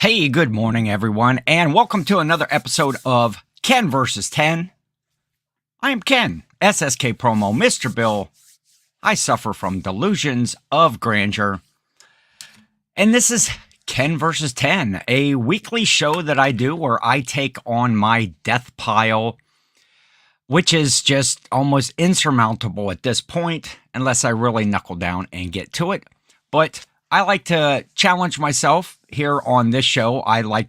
Hey, good morning, everyone, and welcome to another episode of Ken vs. 10. I am Ken, SSKPromo, Mr. Bill. I suffer from delusions of grandeur. And this is Ken vs. 10, a weekly show that I do where I take on my death pile, which is just almost insurmountable at this point, unless I really knuckle down and get to it. But I like to challenge myself here on this show. I try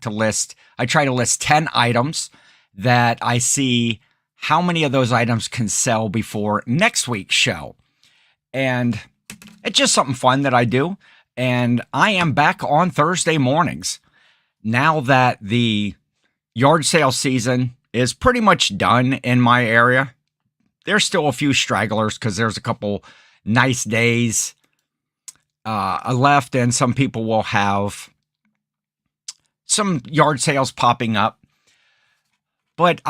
to list 10 items that I see how many of those items can sell before next week's show. And it's just something fun that I do. And I am back on Thursday mornings. Now that the yard sale season is pretty much done in my area, there's still a few stragglers because there's a couple nice days left, and some people will have some yard sales popping up. But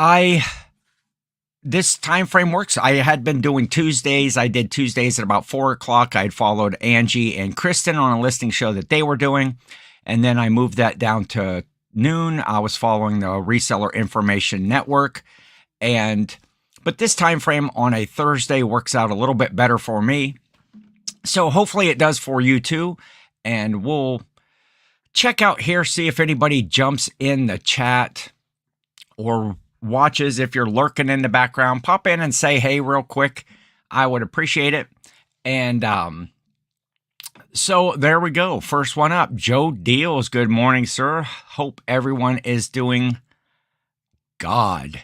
this time frame works. I had been doing Tuesdays. I did Tuesdays at about 4 o'clock. I had followed Angie and Kristen on a listing show that they were doing, and then I moved that down to noon. I was following the Reseller Information Network, but this time frame on a Thursday works out a little bit better for me. So hopefully it does for you too. And we'll check out here, see if anybody jumps in the chat or watches. If you're lurking in the background, pop in and say hey real quick. I would appreciate it. And so there we go. First one up, Joe Deals. Good morning, sir. Hope everyone is doing God.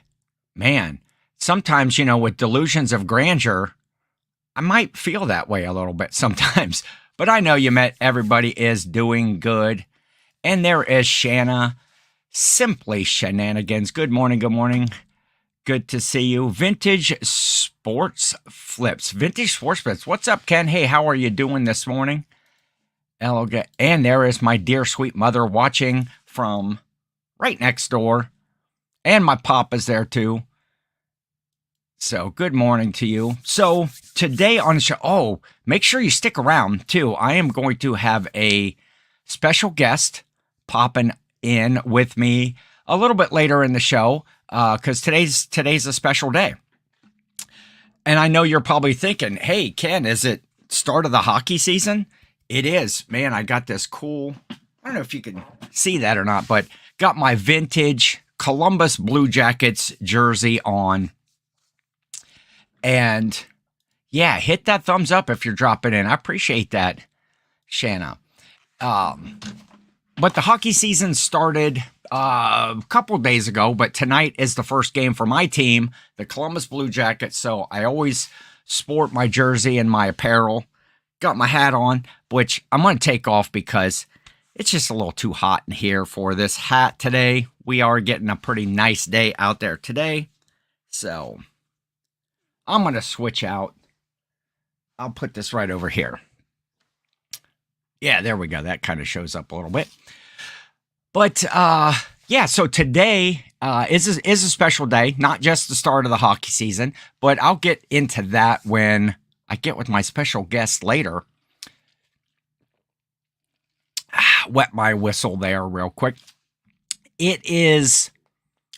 Man, sometimes, with delusions of grandeur, I might feel that way a little bit sometimes, but I know you met everybody is doing good. And there is Shanna, Simply Shenanigans. Good morning. Good morning. Good to see you. Vintage Sports Flips. Vintage Sports Flips. What's up, Ken? Hey, how are you doing this morning? And there is my dear sweet mother watching from right next door. And my pop is there too. So good morning to you. So today on the show, make sure you stick around too. I am going to have a special guest popping in with me a little bit later in the show because today's a special day. And I know you're probably thinking, hey, Ken, is it start of the hockey season? It is. Man, I got this cool, I don't know if you can see that or not, but got my vintage Columbus Blue Jackets jersey on. And yeah, hit that thumbs up if you're dropping in. I appreciate that, Shanna. But the hockey season started a couple of days ago, but tonight is the first game for my team, the Columbus Blue Jackets. So I always sport my jersey and my apparel. Got my hat on, which I'm going to take off because it's just a little too hot in here for this hat today. We are getting a pretty nice day out there today. So I'm going to switch out. I'll put this right over here. Yeah, there we go. That kind of shows up a little bit. But, yeah, so today is a special day, not just the start of the hockey season, but I'll get into that when I get with my special guest later. Wet my whistle there real quick. It is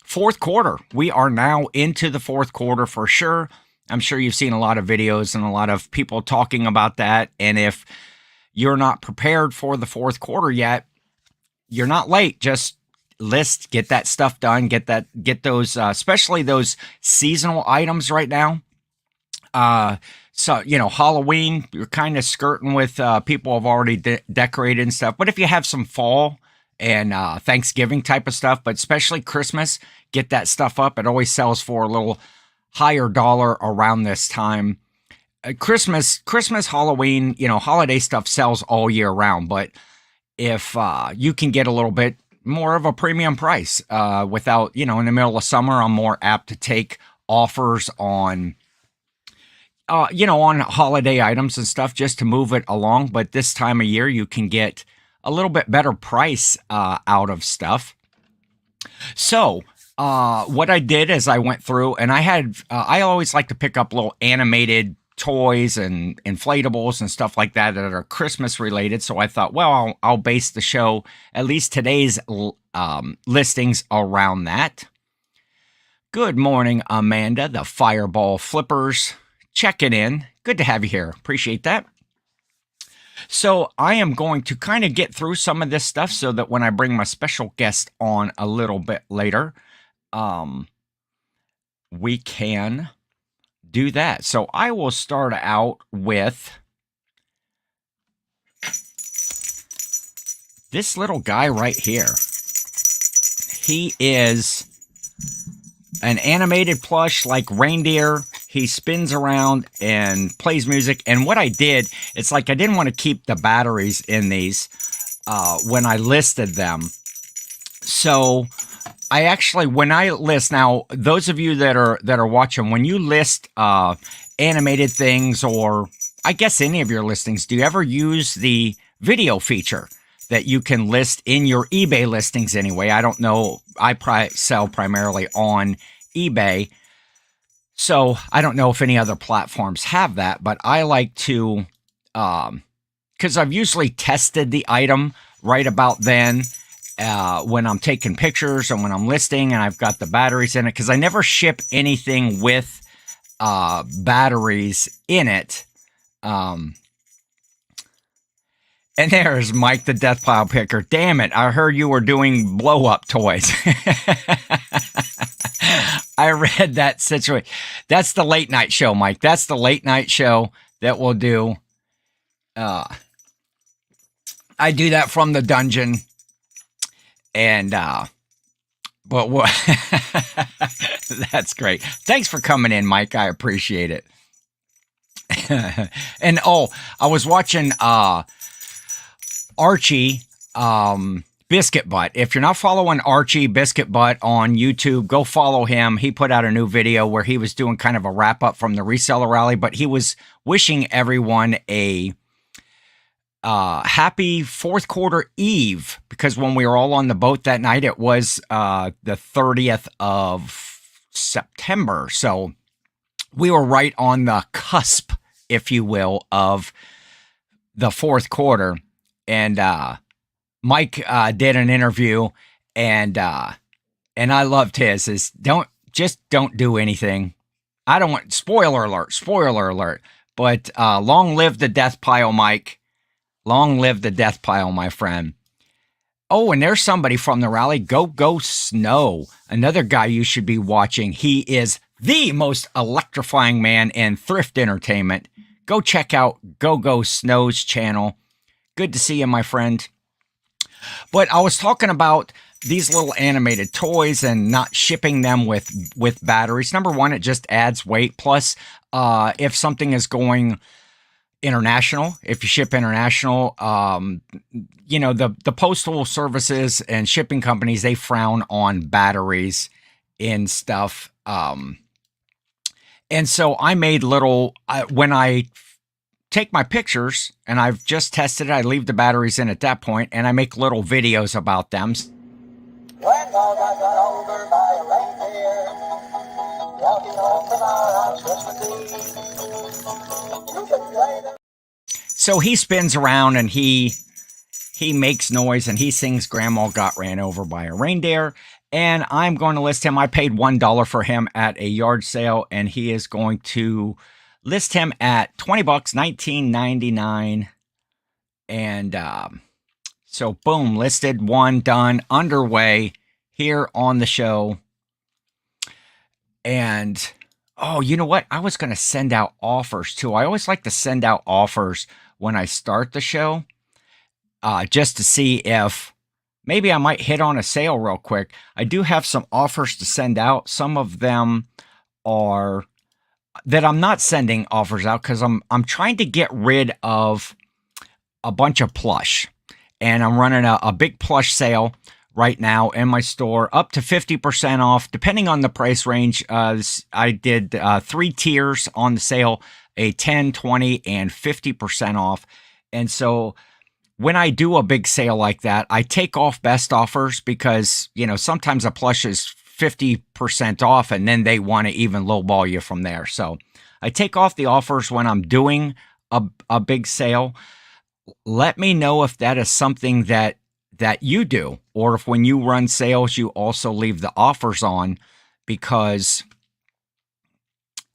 fourth quarter. We are now into the fourth quarter for sure. I'm sure you've seen a lot of videos and a lot of people talking about that. And if you're not prepared for the fourth quarter yet, you're not late. Just get that stuff done. Get those, especially those seasonal items right now. So, Halloween, you're kind of skirting with people have already decorated and stuff. But if you have some fall and Thanksgiving type of stuff, but especially Christmas, get that stuff up. It always sells for a little higher dollar around this time. Christmas, Halloween, holiday stuff sells all year round. But if you can get a little bit more of a premium price without, in the middle of summer, I'm more apt to take offers on, on holiday items and stuff just to move it along. But this time of year, you can get a little bit better price out of stuff. So what I did is I went through and I always like to pick up little animated toys and inflatables and stuff like that that are Christmas related. So I thought, well, I'll base the show, at least today's listings, around that. Good morning, Amanda, the Fireball Flippers, checking in. Good to have you here. Appreciate that. So I am going to kind of get through some of this stuff so that when I bring my special guest on a little bit later, we can do that. So I will start out with this little guy right here. He is an animated plush like reindeer. He spins around and plays music. And what I did, it's like I didn't want to keep the batteries in these when I listed them. So I actually, when I list, now those of you that are watching, when you list animated things, or I guess any of your listings, do you ever use the video feature that you can list in your eBay listings anyway? I don't know. I sell primarily on eBay, so I don't know if any other platforms have that, but I like to, because I've usually tested the item right about then when I'm taking pictures and when I'm listing and I've got the batteries in it, because I never ship anything with batteries in it. And there's Mike the Death Pile Picker. Damn it, I heard you were doing blow-up toys. I read that situation. That's the late night show, Mike. That's the late night show that we'll do. I do that from the dungeon. And, but what? That's great. Thanks for coming in, Mike. I appreciate it. And, oh, I was watching, Archie, Biscuit Butt. If you're not following Archie Biscuit Butt on YouTube, go follow him. He put out a new video where he was doing kind of a wrap up from the reseller rally, but he was wishing everyone a happy fourth quarter eve, because when we were all on the boat that night, it was the 30th of September. So we were right on the cusp, if you will, of the fourth quarter. And Mike did an interview, and I loved his. Is don't do anything. I don't want spoiler alert. But long live the death pile, Mike. Long live the death pile, my friend. Oh, and there's somebody from the rally. Go Snow, another guy you should be watching. He is the most electrifying man in thrift entertainment. Go check out Go Snow's channel. Good to see you, my friend. But I was talking about these little animated toys and not shipping them with batteries. Number one, it just adds weight. Plus, if something is going international, if you ship international, you know, the postal services and shipping companies, they frown on batteries in stuff. And so I made little, when I take my pictures, and I've just tested it, I leave the batteries in at that point, and I make little videos about them. So he spins around and he makes noise and he sings Grandma Got Ran Over by a Reindeer. And I'm going to list him. I paid $1 for him at a yard sale, and he is going to list him at $20, $19.99. And so boom, listed, one done, underway here on the show. And oh, you know what? I was going to send out offers too. I always like to send out offers when I start the show, just to see if maybe I might hit on a sale real quick. I do have some offers to send out. Some of them are that I'm not sending offers out because I'm trying to get rid of a bunch of plush, and I'm running a big plush sale right now in my store, up to 50% off, depending on the price range. I did 3 tiers on the sale, a 10, 20, and 50% off. And so when I do a big sale like that, I take off best offers because, you know, sometimes a plush is 50% off and then they want to even lowball you from there. So I take off the offers when I'm doing a big sale. Let me know if that is something that you do, or if when you run sales, you also leave the offers on, because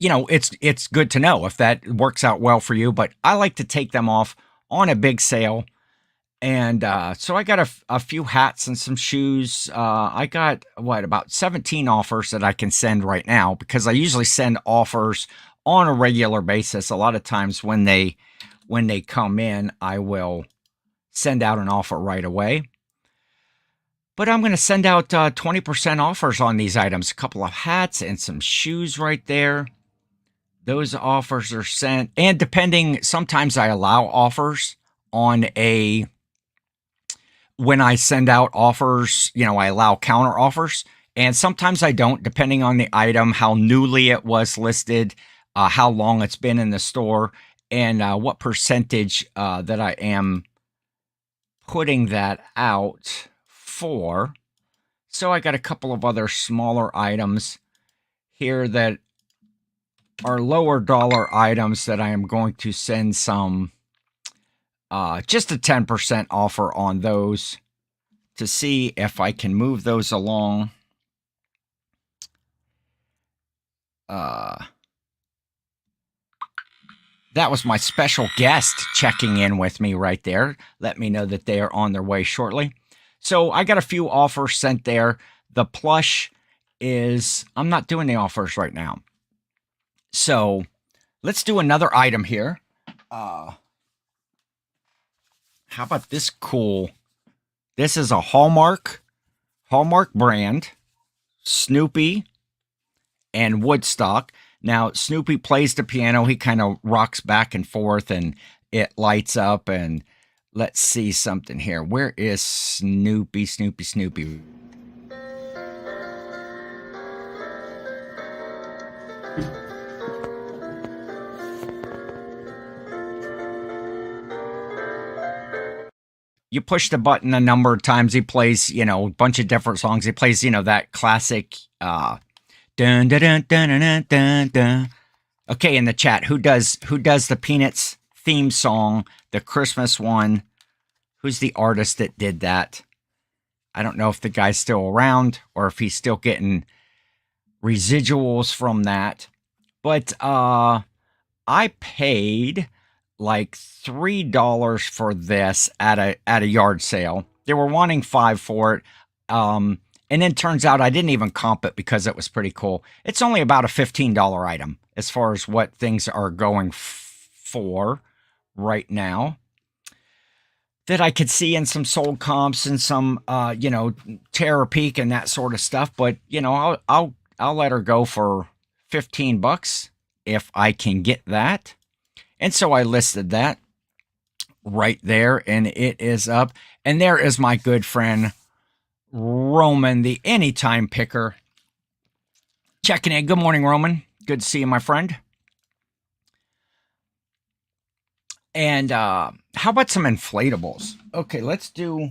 it's good to know if that works out well for you. But I like to take them off on a big sale. And so I got a few hats and some shoes. I got about 17 offers that I can send right now, because I usually send offers on a regular basis. A lot of times when they come in, I will send out an offer right away. But I'm going to send out 20% offers on these items. A couple of hats and some shoes right there. Those offers are sent. And depending, sometimes I allow offers on when I send out offers, I allow counter offers. And sometimes I don't, depending on the item, how newly it was listed, how long it's been in the store, and what percentage that I am putting that out for. So I got a couple of other smaller items here that are lower dollar items that I am going to send some just a 10% offer on those, to see if I can move those along. That was my special guest checking in with me right there. Let me know that they are on their way shortly. So I got a few offers sent there. The plush is, I'm not doing the offers right now. So let's do another item here. How about this cool? This is a Hallmark brand, Snoopy and Woodstock. Now, Snoopy plays the piano. He kind of rocks back and forth, and it lights up. And let's see something here. Where is Snoopy? Snoopy. You push the button a number of times. He plays, a bunch of different songs. He plays, that classic dun dun dun dun dun dun dun. Okay, in the chat, who does the Peanuts theme song, the Christmas one? Who's the artist that did that? I don't know if the guy's still around or if he's still getting residuals from that. But I paid like $3 for this at a yard sale. They were wanting $5 for it. And then turns out I didn't even comp it because it was pretty cool. It's only about a $15 item as far as what things are going for right now, that I could see in some sold comps and some, Terror Peak and that sort of stuff. But, I'll let her go for $15 if I can get that. And so I listed that right there, and it is up. And there is my good friend Roman, the anytime picker, checking in. Good morning, Roman. Good to see you, my friend. And how about some inflatables? Okay, let's do...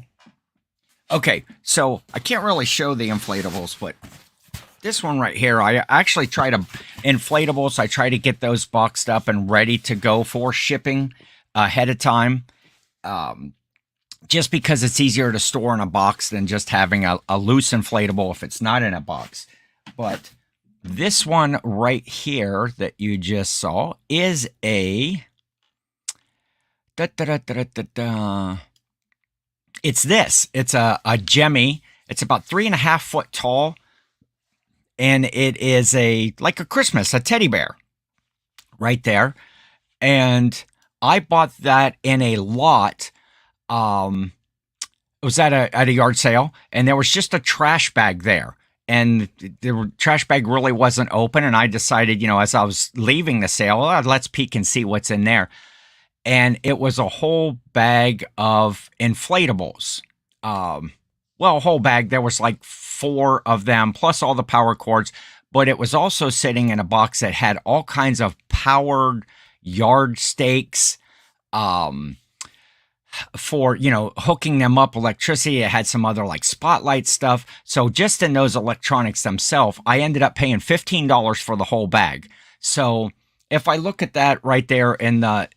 Okay, so I can't really show the inflatables, but this one right here, I actually try to... Inflatables, I try to get those boxed up and ready to go for shipping ahead of time. Just because it's easier to store in a box than just having a loose inflatable if it's not in a box. But this one right here that you just saw is a... It's this. It's a Jemmy. It's about 3.5 foot tall. And it is like a Christmas, a teddy bear right there. And I bought that in a lot. It was at a yard sale, and there was just a trash bag there. And the trash bag really wasn't open. And I decided, as I was leaving the sale, let's peek and see what's in there. And it was a whole bag of inflatables. A whole bag. There was like 4 of them, plus all the power cords. But it was also sitting in a box that had all kinds of powered yard stakes for, hooking them up, electricity. It had some other like spotlight stuff. So just in those electronics themselves, I ended up paying $15 for the whole bag. So if I look at that right there in the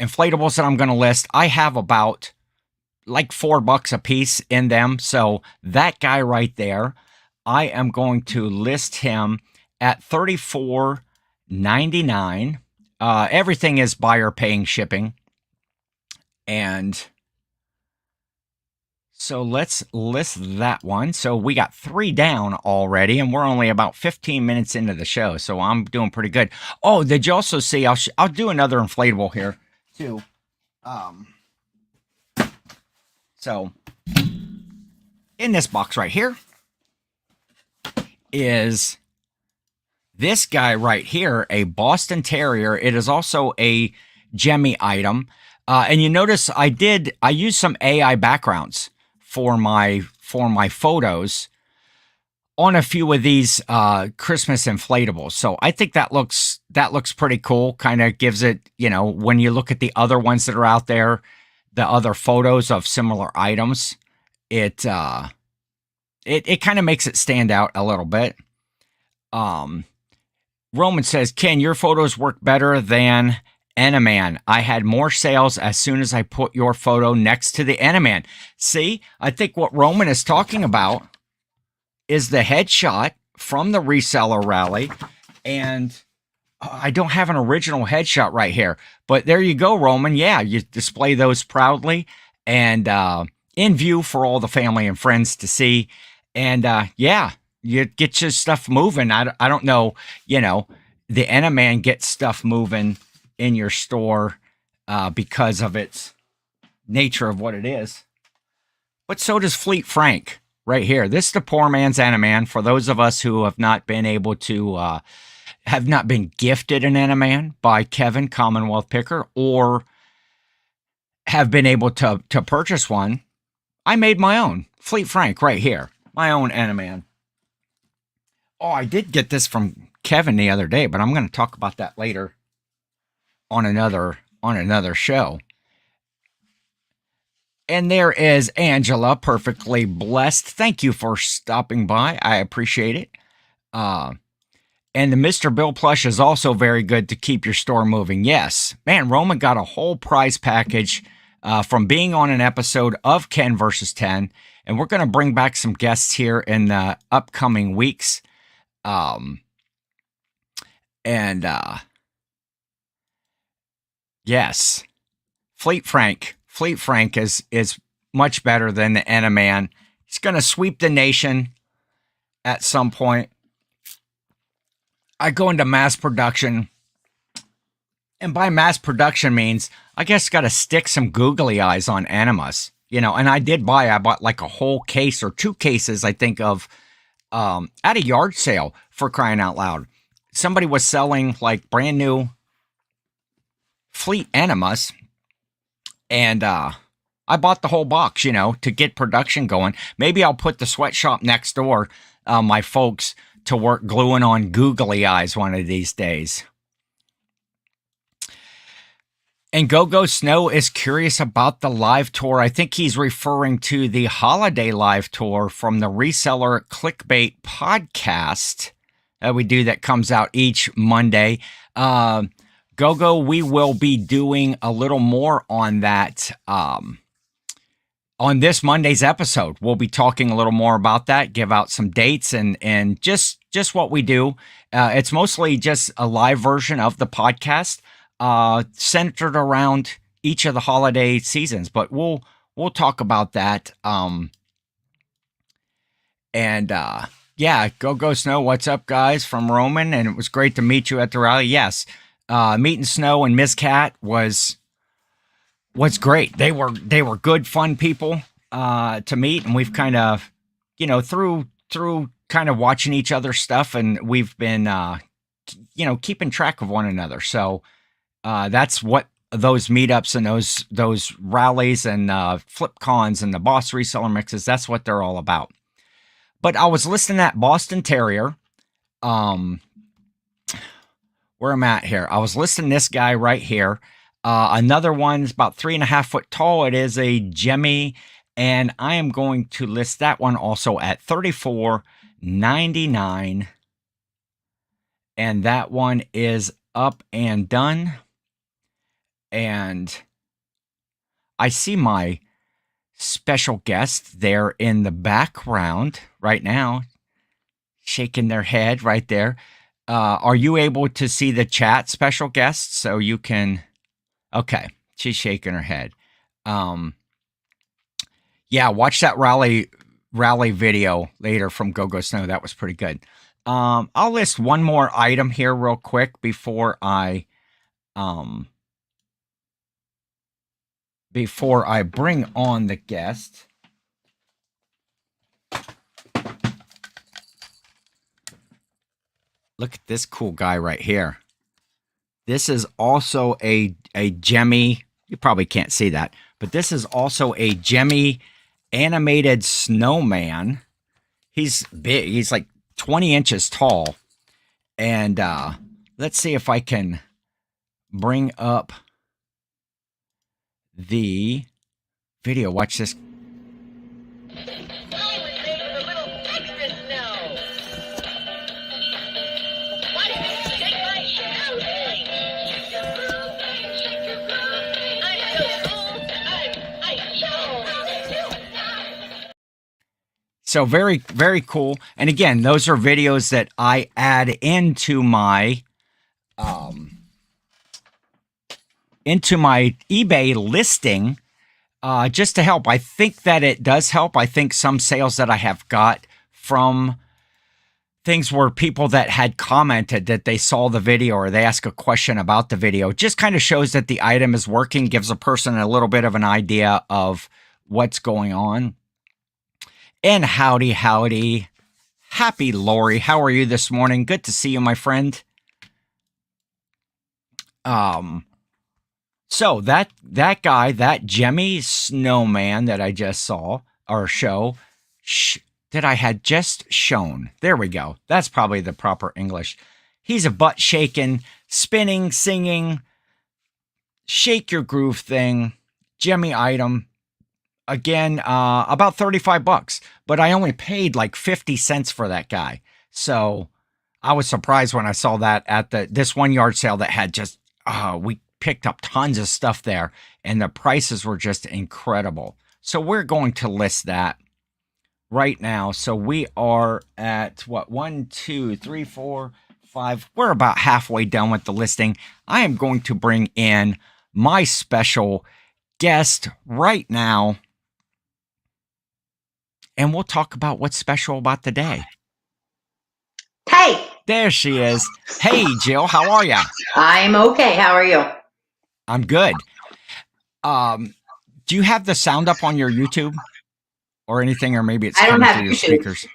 inflatables that I'm going to list, I have about like $4 a piece in them. So that guy right there, I am going to list him at $34.99. Everything is buyer paying shipping. And so let's list that one. So we got 3 down already, and we're only about 15 minutes into the show. So I'm doing pretty good. Oh, did you also see? I'll do another inflatable here too. So in this box right here is this guy right here, a Boston Terrier. It is also a Gemmy item. And you notice I used some AI backgrounds for my photos on a few of these Christmas inflatables. So I think that looks pretty cool. Kind of gives it, when you look at the other ones that are out there, the other photos of similar items, it kind of makes it stand out a little bit. Roman says, Ken, your photos work better than Enaman. I had more sales as soon as I put your photo next to the Enaman. See, I think what Roman is talking about is the headshot from the reseller rally. And I don't have an original headshot right here. But there you go, Roman. Yeah, you display those proudly and in view for all the family and friends to see. And yeah, you get your stuff moving. I don't know, the Enaman gets stuff moving in your store because of its nature of what it is. But so does Fleet Frank right here. This is the poor man's Enaman. For those of us who have not been able to, have not been gifted an Enaman by Kevin, Commonwealth Picker, or have been able to purchase one, I made my own. Fleet Frank right here. My own Enaman. Oh, I did get this from Kevin the other day, but I'm going to talk about that later on another show. And there is Angela, perfectly blessed. Thank you for stopping by. I appreciate it. And the Mr. Bill plush is also very good to keep your store moving. Yes. Man, Roman got a whole prize package from being on an episode of Ken vs. 10. And we're going to bring back some guests here in the upcoming weeks. Yes, Fleet Frank is much better than the Enaman. He's going to sweep the nation at some point. I go into mass production, and by mass production means I guess got to stick some googly eyes on animas, and I bought like a whole case or 2 cases, I think, of at a yard sale, for crying out loud. Somebody was selling like brand new Fleet Animas, and I bought the whole box, to get production going. Maybe I'll put the sweatshop next door, my folks, to work gluing on googly eyes one of these days. And Go Snow is curious about the live tour. I think he's referring to the holiday live tour from the Reseller Clickbait podcast that we do that comes out each Monday. Go, we will be doing a little more on that on this Monday's episode. We'll be talking a little more about that, give out some dates and just what we do. It's mostly just a live version of the podcast, centered around each of the holiday seasons, but we'll talk about that. Yeah, Go Snow, what's up, guys, from Roman, and it was great to meet you at the rally. Yes, meeting Snow and Miss Cat was great. They were good, fun people to meet, and we've kind of, through kind of watching each other's stuff, and we've been, keeping track of one another. So that's what those meetups and those rallies and flip cons and the Boss reseller mixes, that's what they're all about. But I was listening at Boston Terrier, where I'm at here. I was listening to this guy right here. Another one is about 3.5 foot tall. It is a Gemmy, and I am going to list that one also at $34.99. And that one is up and done. And I see my special guest there in the background right now, shaking their head right there. Are you able to see the chat, special guest? So you can, okay, she's shaking her head. Yeah, watch that rally video later from Go Snow. That was pretty good. I'll list one more item here real quick before I bring on the guest. Look at this cool guy right here. This is also a Gemmy. You probably can't see that, but this is also a Gemmy animated snowman. He's big. He's like 20 inches tall. And let's see if I can bring up the video. Watch this. So very, very cool. And again, those are videos that I add into my eBay listing just to help. I think that it does help. I think some sales that I have got from things where people that had commented that they saw the video or they ask a question about the video just kind of shows that the item is working, gives a person a little bit of an idea of what's going on. And howdy, howdy. Happy Lori. How are you this morning? Good to see you, my friend. So that guy, that Gemmy snowman that I just saw or that I had just shown. There we go. That's probably the proper English. He's a butt shaking, spinning, singing, shake your groove thing, Gemmy item. Again, about $35, but I only paid like 50 cents for that guy. So I was surprised when I saw that at this one yard sale that had just, we picked up tons of stuff there and the prices were just incredible. So we're going to list that right now. So we are at what, 1, 2, 3, 4, 5. We're about halfway done with the listing. I am going to bring in my special guest right now. And we'll talk about what's special about the day. Hey. There she is. Hey, Jill, how are you? I'm okay. How are you? I'm good. Do you have the sound up on your YouTube or anything, or maybe it's coming through your speakers?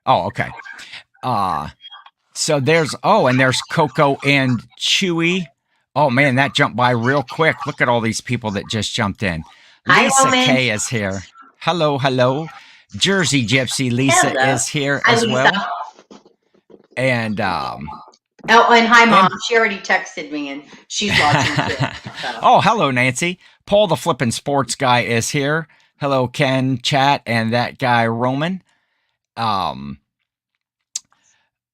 Oh, okay. So there's Coco and Chewy. Oh man, that jumped by real quick. Look at all these people that just jumped in. Lisa K is here. Hello, hello. Jersey Gypsy Lisa is here as well. And and hi Mom. She already texted me and she's watching too. So. Oh, hello Nancy. Paul the Flippin' Sports Guy is here. Hello Ken, chat, and that guy Roman.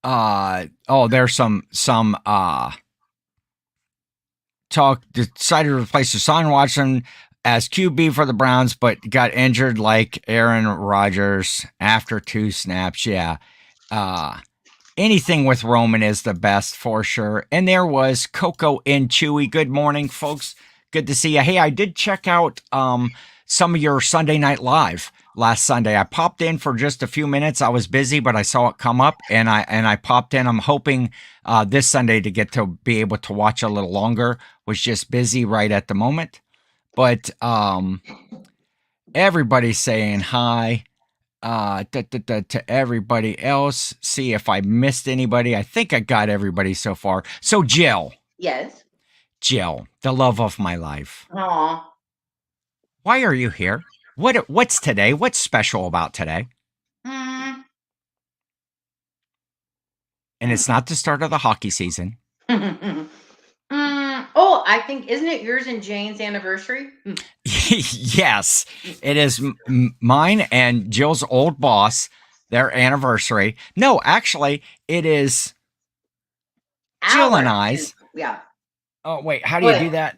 There's some talk decided to replace the Son Watson as QB for the Browns, but got injured like Aaron Rodgers after 2 snaps. Yeah. Anything with Roman is the best for sure. And there was Coco and Chewy. Good morning, folks. Good to see you. Hey, I did check out some of your Sunday Night Live last Sunday. I popped in for just a few minutes. I was busy, but I saw it come up and I popped in. I'm hoping this Sunday to get to be able to watch a little longer. Was just busy right at the moment. But everybody's saying hi to everybody else. See if I missed anybody. I think I got everybody so far. So Jill. Yes. Jill, the love of my life. Aw. Why are you here? What's today? What's special about today? And it's not the start of the hockey season. Oh, I think, isn't it yours and Jane's anniversary? Yes, it is mine and Jill's old boss, their anniversary. No, actually, it is Jill Our and I's. Yeah. Oh, wait. How do you do that?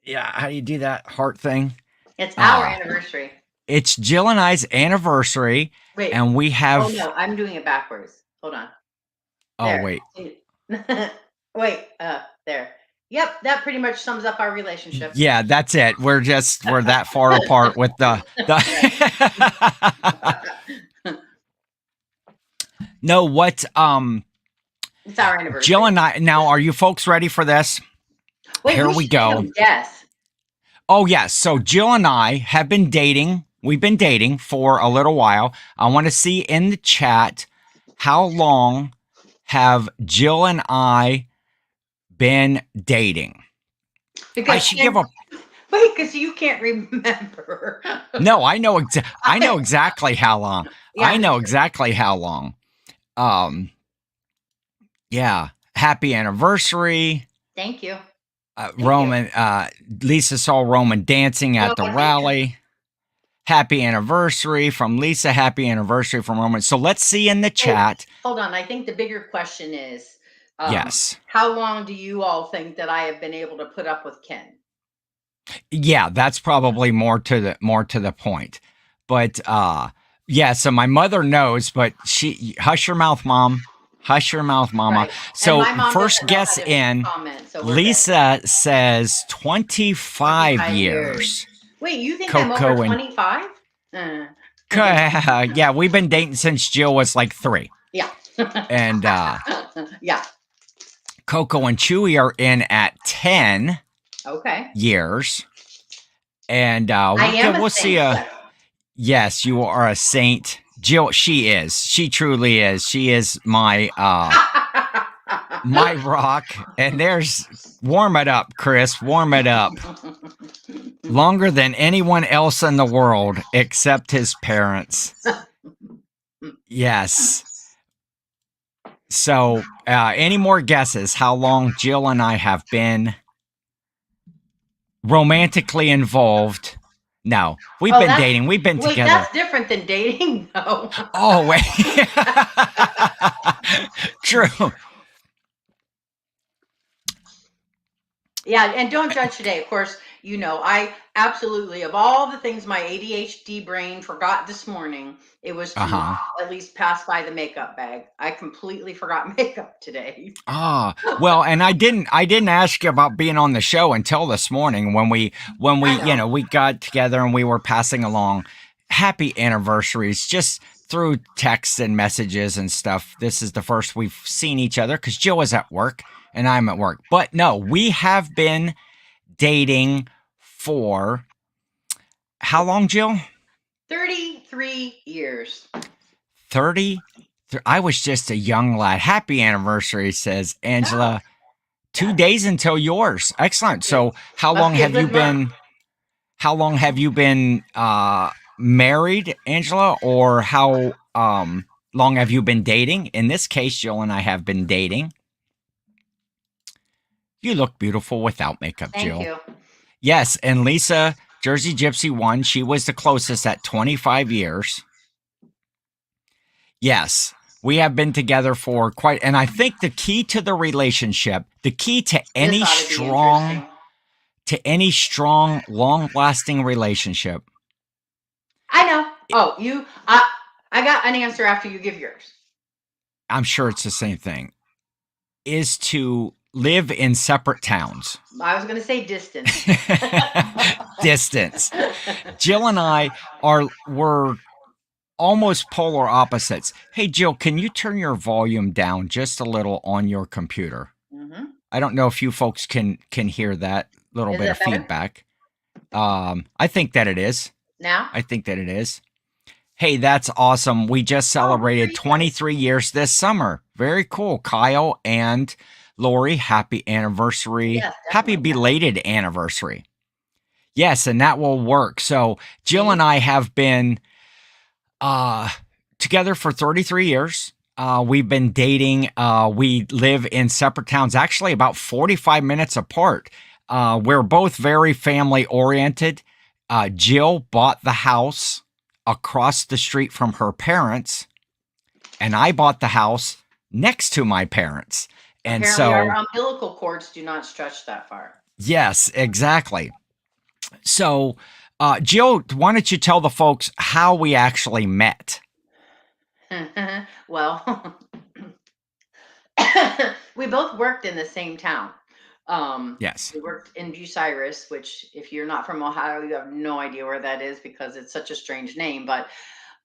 Yeah. How do you do that heart thing? It's our anniversary. It's Jill and I's anniversary. Wait. And we have. Oh, no. I'm doing it backwards. Hold on. Oh, There. wait. Wait. There. Yep. That pretty much sums up our relationship. Yeah, that's it. We're that far apart with the. No, what? It's our anniversary. Jill and I. Now, are you folks ready for this? Wait, here we go. Yes. Oh, yes. So Jill and I have been dating. We've been dating for a little while. I want to see in the chat, how long have Jill and I been dating? Because I should give a. Wait, because you can't remember. No, I know. I know exactly how long. Yeah, I know exactly how long. Yeah. Happy anniversary. Thank you. Roman. Lisa saw Roman dancing at the rally. Happy anniversary from Lisa. Happy anniversary from Roman. So let's see in the chat. Hold on. I think the bigger question is, yes. How long do you all think that I have been able to put up with Ken? Yeah, that's probably more to the point. But yeah, so my mother knows, but hush your mouth, Mom. Hush your mouth, Mama. Right. So first guess in, Lisa says 25 years. Wait, you think I'm over 25? Yeah, we've been dating since Jill was like 3. Yeah. And yeah. Coco and Chewy are in at 10 years. And we'll see. Yes, you are a saint. Jill, she is. She truly is. She is my my rock. And warm it up, Chris. Warm it up. Longer than anyone else in the world except his parents. Yes. So, any more guesses how long Jill and I have been romantically involved? No, we've been dating. We've been together. That's different than dating, though. Oh, wait. True. Yeah, and don't judge today. Of course, I absolutely, of all the things my ADHD brain forgot this morning, it was to at least pass by the makeup bag. I completely forgot makeup today. Well, and I didn't ask you about being on the show until this morning when we we got together and we were passing along happy anniversaries just through texts and messages and stuff. This is the first we've seen each other because Jill is at work and I'm at work. But no, we have been dating for how long, Jill? 33 years. 30? I was just a young lad. Happy anniversary, says Angela. 2 days until yours. Excellent. So how long have you been married, Angela? Or how long have you been dating? In this case, Jill and I have been dating. You look beautiful without makeup, Jill. Thank you. Yes, and Lisa, Jersey Gypsy won. She was the closest at 25 years. Yes, we have been together for quite, and I think the key to the relationship, the key to any strong, long-lasting relationship. I know. I got an answer after you give yours. I'm sure it's the same thing. Is to live in separate towns. I was going to say distance. Distance. Jill and I were almost polar opposites. Hey, Jill, can you turn your volume down just a little on your computer? Mm-hmm. I don't know if you folks can hear that little bit of feedback. I think that it is. Now? I think that it is. Hey, that's awesome. We just celebrated 23 years this summer. Very cool. Kyle and Lori, happy anniversary. Yes, happy belated anniversary. Yes, and that will work. So Jill and I have been together for 33 years. We've been dating. We live in separate towns, actually about 45 minutes apart. We're both very family oriented. Jill bought the house across the street from her parents, and I bought the house next to my parents. And apparently our so, umbilical cords do not stretch that far. yes, exactly. So, Jill, why don't you tell the folks how we actually met? Well, we both worked in the same town. Yes. We worked in Bucyrus, which, if you're not from Ohio, you have no idea where that is because it's such a strange name. But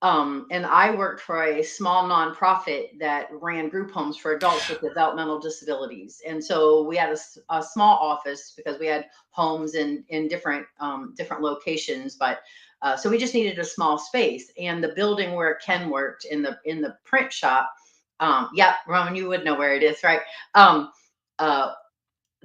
and I worked for a small nonprofit that ran group homes for adults with developmental disabilities. And so we had a small office because we had homes in different locations. But so we just needed a small space. And the building where Ken worked in the print shop, yeah, Roman, you would know where it is, right? Uh,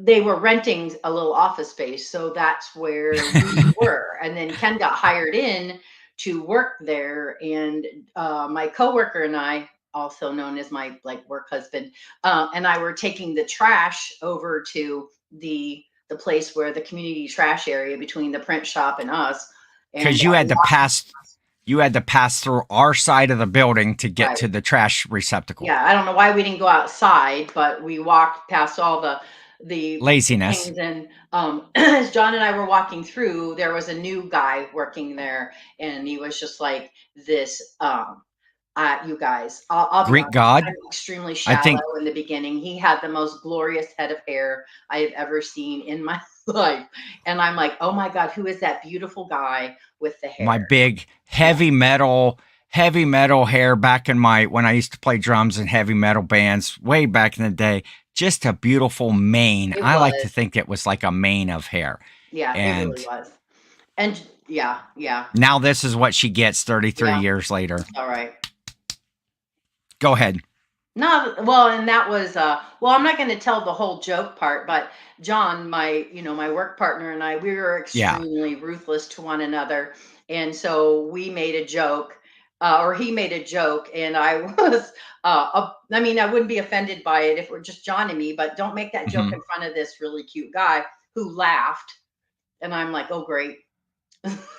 they were renting a little office space, so that's where we were. And then Ken got hired in to work there, and my coworker and I, also known as my like work husband, and I were taking the trash over to the place where the community trash area between the print shop and us. And Because you had to pass through our side of the building to get right. to the trash receptacle. Yeah, I don't know why we didn't go outside, but we walked past all the Laziness. things. And as John and I were walking through, there was a new guy working there, and he was just like this. You guys, I'll be Greek honest, god. I'm extremely I shallow think in the beginning. He had the most glorious head of hair I have ever seen in my life, and I'm like, oh my god, who is that beautiful guy with the my hair? big Yeah, heavy metal hair back in when I used to play drums in heavy metal bands way back in the day. Just a beautiful mane. it I like to was. think it was like a mane of hair. Yeah, it really And was. And yeah, yeah, now this is what she gets 33 yeah. years later. All right. Go ahead. No, well, and that was well, I'm not going to tell the whole joke part, but John, my work partner, and I, we were Yeah. extremely ruthless to one another. And so we made a joke, or he made a joke, and I was I mean, I wouldn't be offended by it if it were just John and me, but don't make that joke Mhm. in front of this really cute guy who laughed. And I'm like, "Oh, great."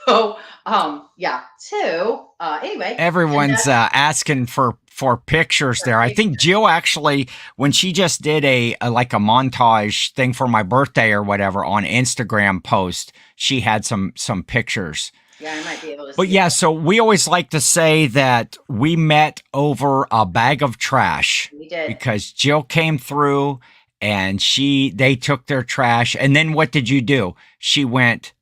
So, yeah. So, anyway, and Everyone's that's asking for pictures for there. I think pictures. Jill actually, when she just did a like a montage thing for my birthday or whatever on Instagram post, she had some pictures. Yeah, I might be able to But see yeah, that. so we always like to say that we met over a bag of trash We did. because Jill came through and they took their trash. And then what did you do? She went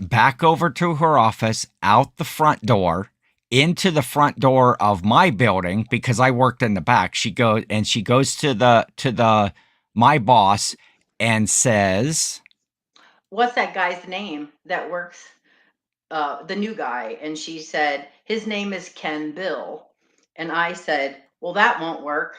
back over to her office, out the front door, into the front door of my building because I worked in the back. She goes to the my boss and says, What's that guy's name that works? The new guy. And she said, his name is Ken Bill. And I said, well, that won't work.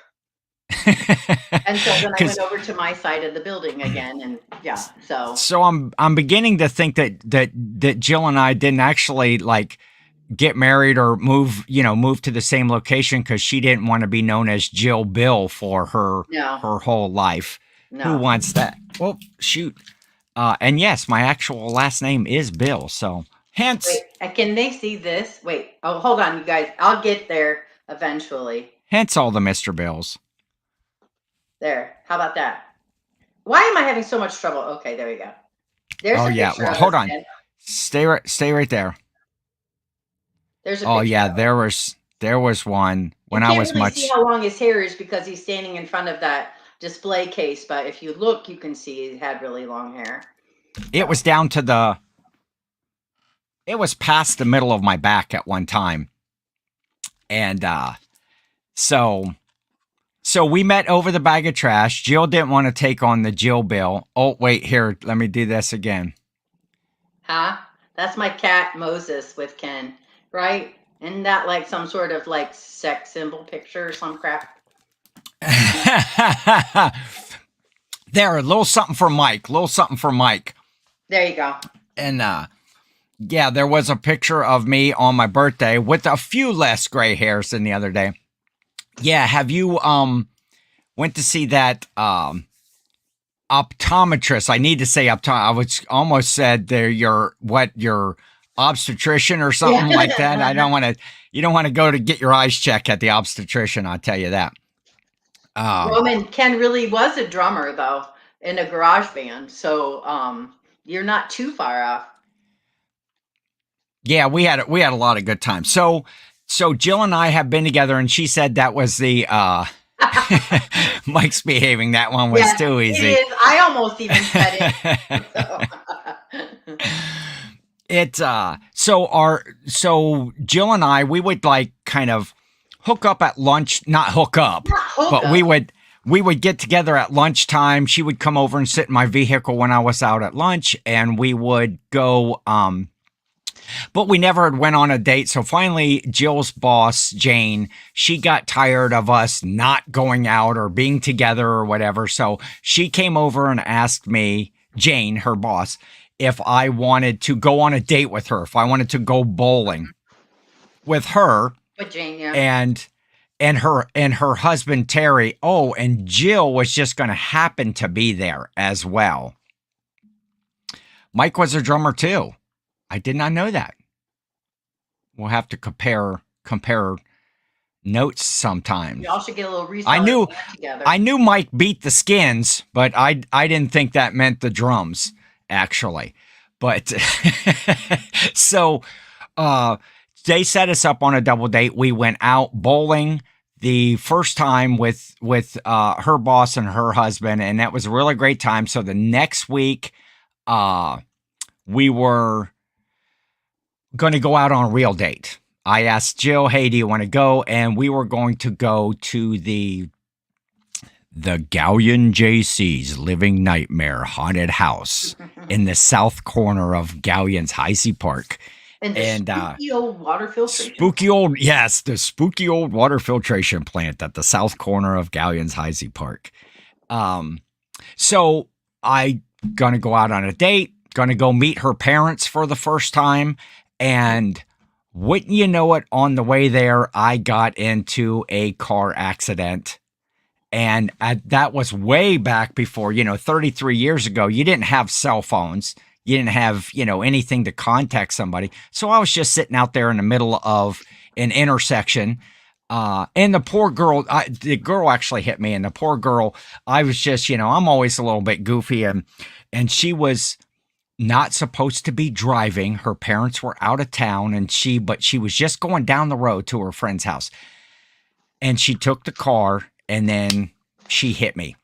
And so then I went because over to my side of the building again. And yeah, so so I'm beginning to think that Jill and I didn't actually like get married or move to the same location because she didn't want to be known as Jill Bill for no, her whole life. Who no. wants that? Well, shoot. And yes, my actual last name is Bill. So Wait, can they see this? Wait, oh, hold on, you guys. I'll get there eventually. hence all the Mr. Bills. There. How about that? Why am I having so much trouble? Okay, there you go. There's Oh a yeah. picture Well, of hold us, on. Ken. Stay right there. There's a Oh picture yeah, of us. there was one You when I can't was really see much. how long his hair is because he's standing in front of that display case, but if you look, you can see he had really long hair. It was down to it was past the middle of my back at one time. And so we met over the bag of trash. Jill didn't want to take on the Jill Bill. Oh, wait, here, let me do this again. Huh? That's my cat Moses with Ken, right? Isn't that like some sort of like sex symbol picture or some crap? There, a little something for Mike. Little something for Mike. There you go. And yeah, there was a picture of me on my birthday with a few less gray hairs than the other day. Yeah, have you went to see that optometrist? I need to say I was almost said they're your obstetrician or something like that. I don't want to. You don't want to go to get your eyes checked at the obstetrician. I'll tell you that. Roman Ken really was a drummer though in a garage band, so you're not too far off. Yeah, we had a lot of good times. So Jill and I have been together, and she said that was the Mike's behaving. That one was too easy. It is. I almost even said it. So Jill and I, we would like kind of hook up at lunch, not hook up, but we would get together at lunchtime. She would come over and sit in my vehicle when I was out at lunch, and we would go, but we never went on a date. So finally, Jill's boss, Jane, she got tired of us not going out or being together or whatever. So she came over and asked me, Jane, her boss, if I wanted to go on a date with her, if I wanted to go bowling with her. With Jane, yeah. And her husband, Terry. Oh, and Jill was just going to happen to be there as well. Mike was a drummer too. I did not know that. We'll have to compare notes sometimes. Y'all should get a little research together. I knew Mike beat the Skins, but I didn't think that meant the drums, actually. But so they set us up on a double date. We went out bowling the first time with her boss and her husband, and that was a really great time. So the next week, we were going to go out on a real date. I asked Jill, hey, do you want to go? And we were going to go to the Galleon JC's Living Nightmare Haunted House in the south corner of Galleon's Heisey Park. And spooky old water filtration. The spooky old water filtration plant at the south corner of Galleon's Heisey Park. So I gonna go out on a date, gonna go meet her parents for the first time. And wouldn't you know it, on the way there, I got into a car accident. And that was way back before, 33 years ago, you didn't have cell phones. You didn't have, anything to contact somebody. So I was just sitting out there in the middle of an intersection. And the poor girl, the girl actually hit me. And the poor girl, I was just, I'm always a little bit goofy. And she was not supposed to be driving. Her parents were out of town, but she was just going down the road to her friend's house. And she took the car, and then she hit me.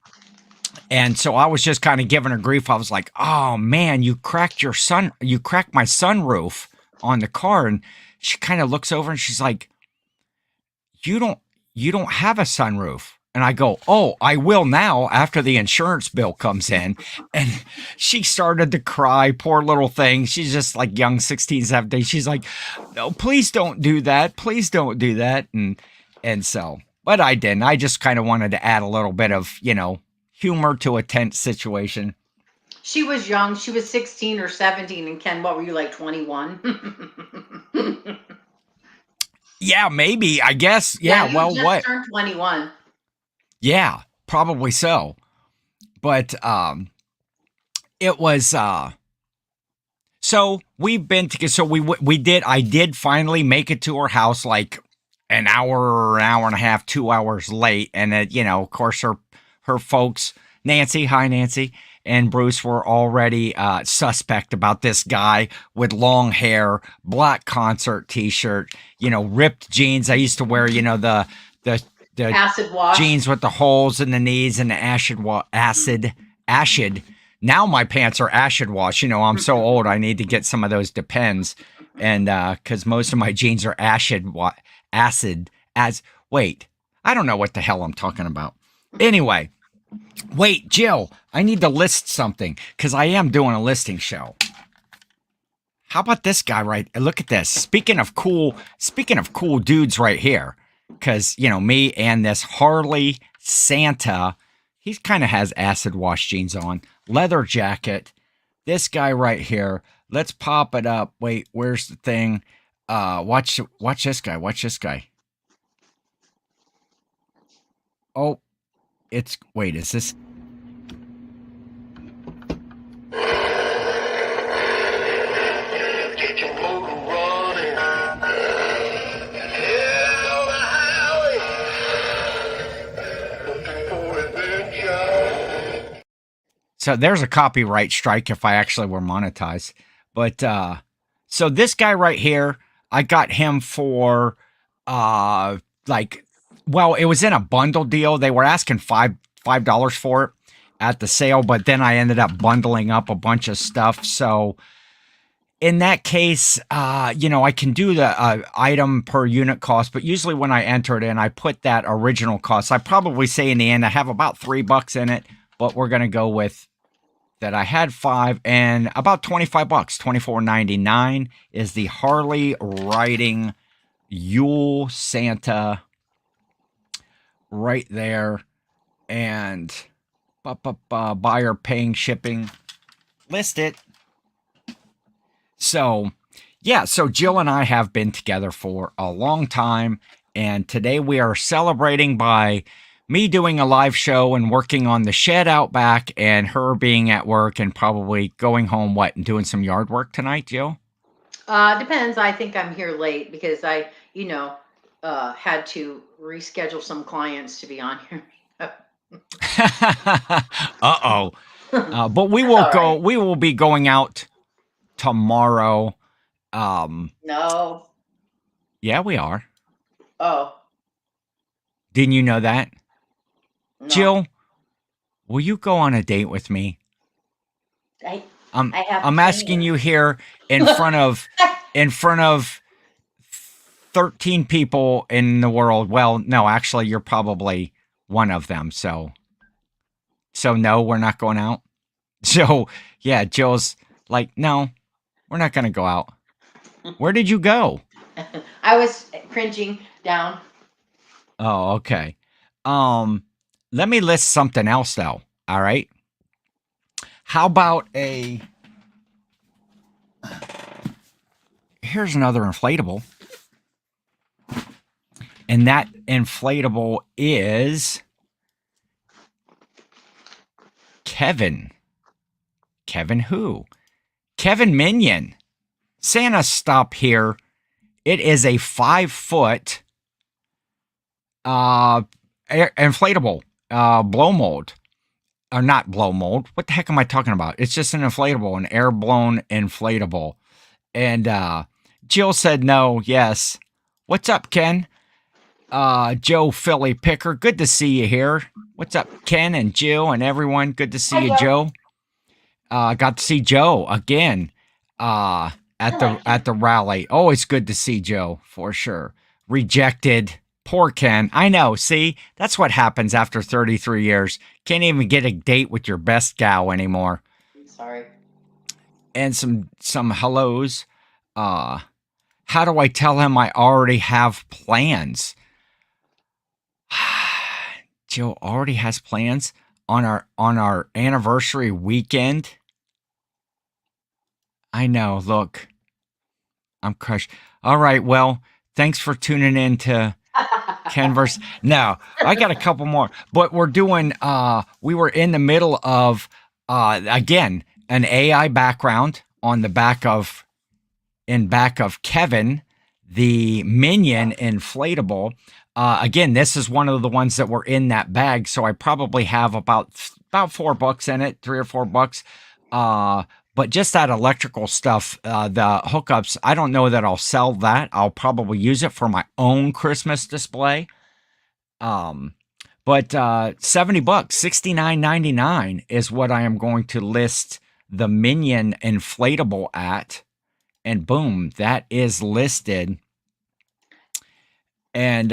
And so I was just kind of giving her grief. I was like, oh man, you cracked my sunroof on the car. And she kind of looks over and she's like, you don't have a sunroof. And I go, oh, I will now after the insurance bill comes in. And she started to cry, poor little thing. She's just like young, 16, 17. She's like, no, please don't do that. Please don't do that. And so, but I didn't. I just kind of wanted to add a little bit of, humor to a tense situation. She was young. She was 16 or 17. And Ken, what were you, like 21? Yeah, maybe. I guess. Yeah. You well, just what? Turned 21. Yeah, probably so. But it was. So we've been together. So we did. I did finally make it to her house, like an hour and a half, 2 hours late, and of course her folks, Nancy, hi Nancy, and Bruce were already suspect about this guy with long hair, black concert t-shirt, ripped jeans. I used to wear, the acid wash jeans with the holes in the knees and the acid. Now my pants are acid wash. I'm so old. I need to get some of those Depends, and because most of my jeans are wait, I don't know what the hell I'm talking about. Anyway, wait, Jill, I need to list something because I am doing a listing show. How about this guy right? Look at this. Speaking of cool dudes right here, because, me and this Harley Santa, he kind of has acid wash jeans on, leather jacket. This guy right here. Let's pop it up. Wait, where's the thing? Watch this guy. Watch this guy. Oh. Wait, is this? Get your motor running. Hell, the highway. Looking So there's a copyright strike if I actually were monetized. But so this guy right here, I got him for like, well, it was in a bundle deal. They were asking $5 for it at the sale, but then I ended up bundling up a bunch of stuff. So in that case, I can do the item per unit cost, but usually when I enter it in, I put that original cost. I probably say in the end, I have about $3 in it, but we're going to go with that. I had 5 and about $25, $24.99 is the Harley riding Yule Santa right there. And buyer paying shipping, list it. So, yeah, so Jill and I have been together for a long time, and today we are celebrating by me doing a live show and working on the shed out back, and her being at work and probably going home, and doing some yard work tonight, Jill? Depends. I think I'm here late because I, had to reschedule some clients to be on here. Uh-oh. But we will go. Right. We will be going out tomorrow. No. Yeah, we are. Oh. Didn't you know that? No. Jill, will you go on a date with me? I'm asking you here in front of 13 people in the world. Well, no, actually you're probably one of them. So no, we're not going out. So yeah, Jill's like, no, we're not going to go out. Where did you go? I was cringing down. Oh, okay. Let me list something else though. All right. How about here's another inflatable. And that inflatable is Kevin. Kevin who? Kevin Minion. Santa stop here. It is a 5-foot inflatable blow mold. Or not blow mold. What the heck am I talking about? It's just an inflatable, an air blown inflatable. And Jill said no, yes. What's up, Ken? Joe Philly Picker, good to see you here. What's up, Ken and Jill and everyone? Good to see you, Joe. Got to see Joe again at the rally. Always good to see Joe, for sure. Rejected. Poor Ken. I know. See, that's what happens after 33 years. Can't even get a date with your best gal anymore. I'm sorry. And some hellos. How do I tell him I already have plans? Jill already has plans on our anniversary weekend. I know. Look, I'm crushed. All right. Well, thanks for tuning in to Canvas. No, I got a couple more, but we're doing, we were in the middle of, again, an AI background on the back of Kevin, the Minion inflatable. Again, this is one of the ones that were in that bag. So I probably have about $4 in it, $3 or $4. But just that electrical stuff, the hookups, I don't know that I'll sell that. I'll probably use it for my own Christmas display. But $70, $69.99 is what I am going to list the Minion inflatable at. And boom, that is listed. And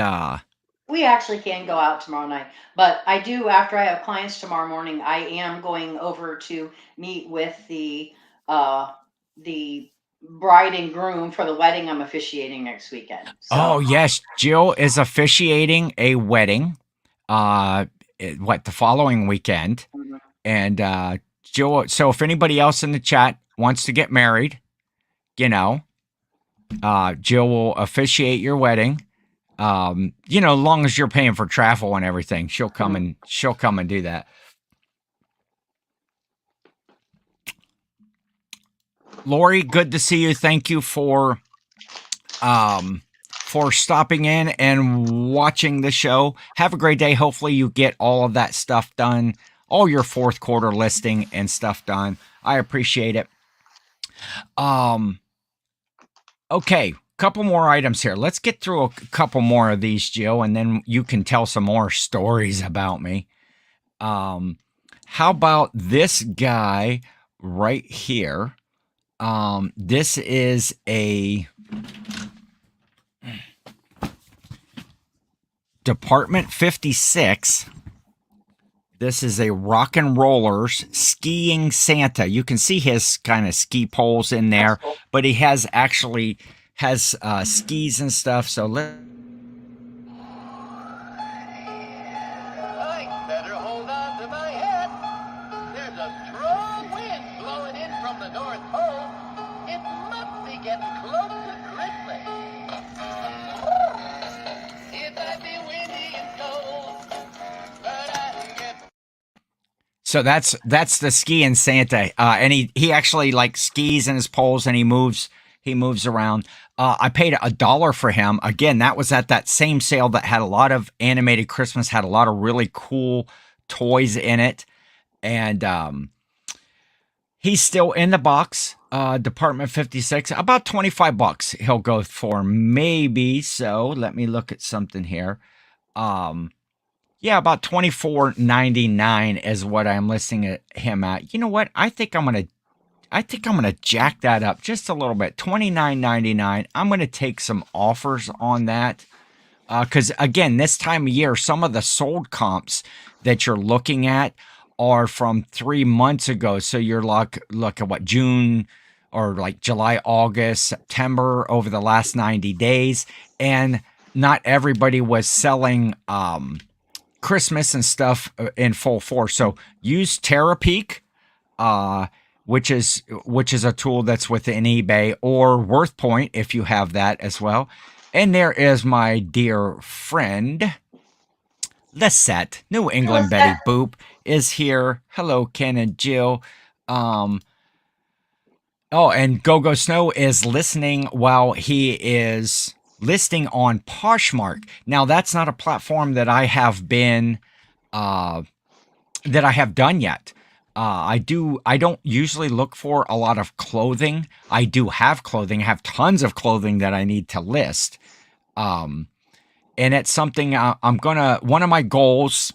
we actually can go out tomorrow night, but I do, after I have clients tomorrow morning, I am going over to meet with the bride and groom for the wedding I'm officiating next weekend. So. Oh yes, Jill is officiating a wedding the following weekend. Mm-hmm. And Jill, so if anybody else in the chat wants to get married, Jill will officiate your wedding. As long as you're paying for travel and everything, she'll come and do that. Lori, good to see you. Thank you for stopping in and watching the show. Have a great day. Hopefully you get all of that stuff done all your fourth quarter listing and stuff done. I appreciate it. Okay, couple more items here. Let's get through a couple more of these, Jill, and then you can tell some more stories about me. How about this guy right here? This is a Department 56. This is a rock and rollers skiing Santa. You can see his kind of ski poles in there, cool. But he has skis and stuff. So let. I better hold on to my hat. There's a strong wind blowing in from the North Pole. It must be getting close to Christmas. It might be windy and cold, but I can get. So that's the skiing Santa, and he actually like skis in his poles and he moves around. I paid $1 for him. Again, that was at that same sale that had a lot of animated Christmas, had a lot of really cool toys in it, and he's still in the box. Department 56, about $25 he'll go for, maybe. So let me look at something here. Yeah, about $24.99 is what I'm listing him at. You know what? I think I'm gonna jack that up just a little bit. $29.99. I'm gonna take some offers on that. Because again, this time of year, some of the sold comps that you're looking at are from 3 months ago. So you're look at what, June or like July, August, September, over the last 90 days. And not everybody was selling Christmas and stuff in full force. So use TerraPeak, which is a tool that's within eBay, or WorthPoint if you have that as well. And there is my dear friend Lisette, New England Betty Boop is here. Hello, Ken and Jill. Oh, and Go Snow is listening while he is listing on Poshmark. Now, that's not a platform that I have been done yet. I don't usually look for a lot of clothing. I do have clothing. I have tons of clothing that I need to list. And it's something one of my goals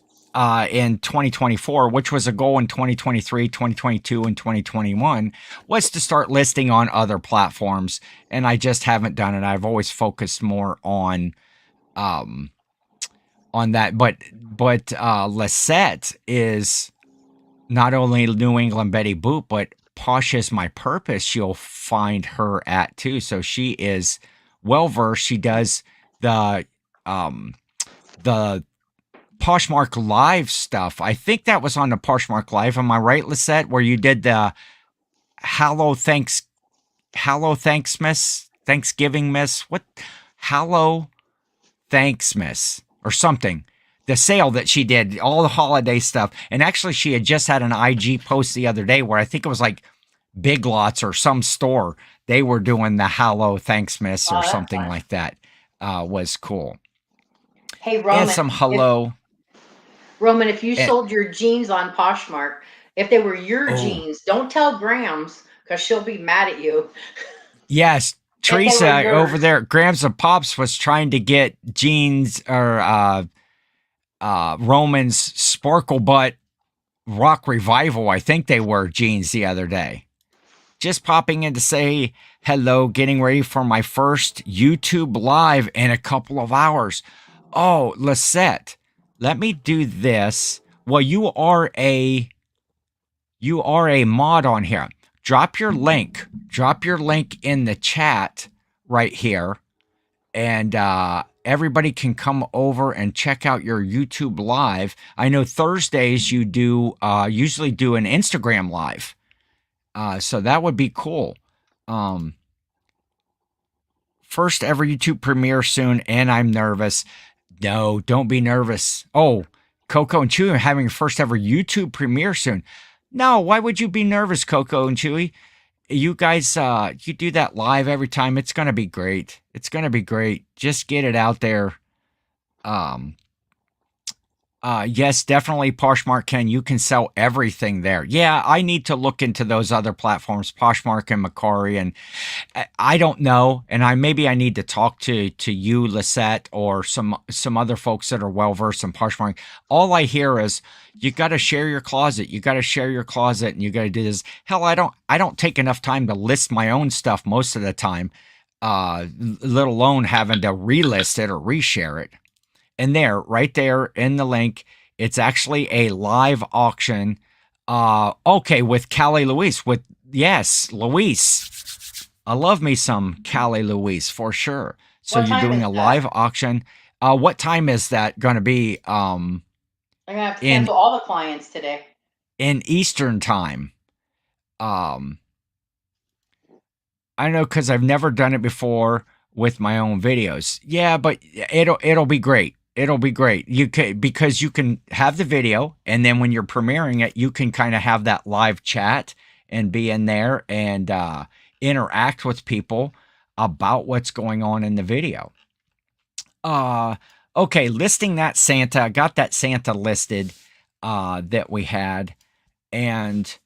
in 2024, which was a goal in 2023, 2022, and 2021, was to start listing on other platforms. And I just haven't done it. I've always focused more on that. But Lisette is not only New England Betty Boop, but Posh is My Purpose. You'll find her at too. So she is well versed. She does the Poshmark Live stuff. I think that was on the Poshmark Live. Am I right, Lisette? Where you did the Thanksgiving Miss, what? Hallow Thanks Miss or something. The sale that she did, all the holiday stuff. And actually, she had just had an IG post the other day where I think it was like Big Lots or some store. They were doing the Hallow Thanks Miss or something like that. Was cool. Hey, Roman. And some hello. Roman, if you sold your jeans on Poshmark, if they were your jeans, don't tell Grams because she'll be mad at you. Yes. Teresa over there at Grams of Pops was trying to get jeans or Roman's Sparkle Butt Rock Revival. I think they were jeans the other day. Just popping in to say hello, getting ready for my first YouTube live in a couple of hours. Oh, Lisette, let me do this. Well, you are a mod on here. Drop your link in the chat right here, and everybody can come over and check out your YouTube live. I know Thursdays you usually do an Instagram live, so that would be cool. First ever YouTube premiere soon, and I'm nervous. No, don't be nervous. Oh, Coco and Chewy are having first ever YouTube premiere soon. No, why would you be nervous, Coco and Chewy? You guys, you do that live every time. It's going to be great. It's going to be great. Just get it out there. Yes, definitely Poshmark can. You can sell everything there. Yeah, I need to look into those other platforms, Poshmark and Macari, and I don't know. And maybe I need to talk to you, Lisette, or some other folks that are well versed in Poshmark. All I hear is you got to share your closet. You got to share your closet, and you got to do this. Hell, I don't take enough time to list my own stuff most of the time, let alone having to relist it or reshare it. And right there in the link, it's actually a live auction. Okay, with Callie Louise. Yes, Louise. I love me some Callie Louise for sure. So you're doing a live auction. What time is that going to be? I'm gonna have to cancel all the clients today. In Eastern time. I don't know, because I've never done it before with my own videos. Yeah, but it'll be great. It'll be great. Because you can have the video, and then when you're premiering it, you can kind of have that live chat and be in there and interact with people about what's going on in the video. Okay, listing that Santa. I got that Santa listed that we had, and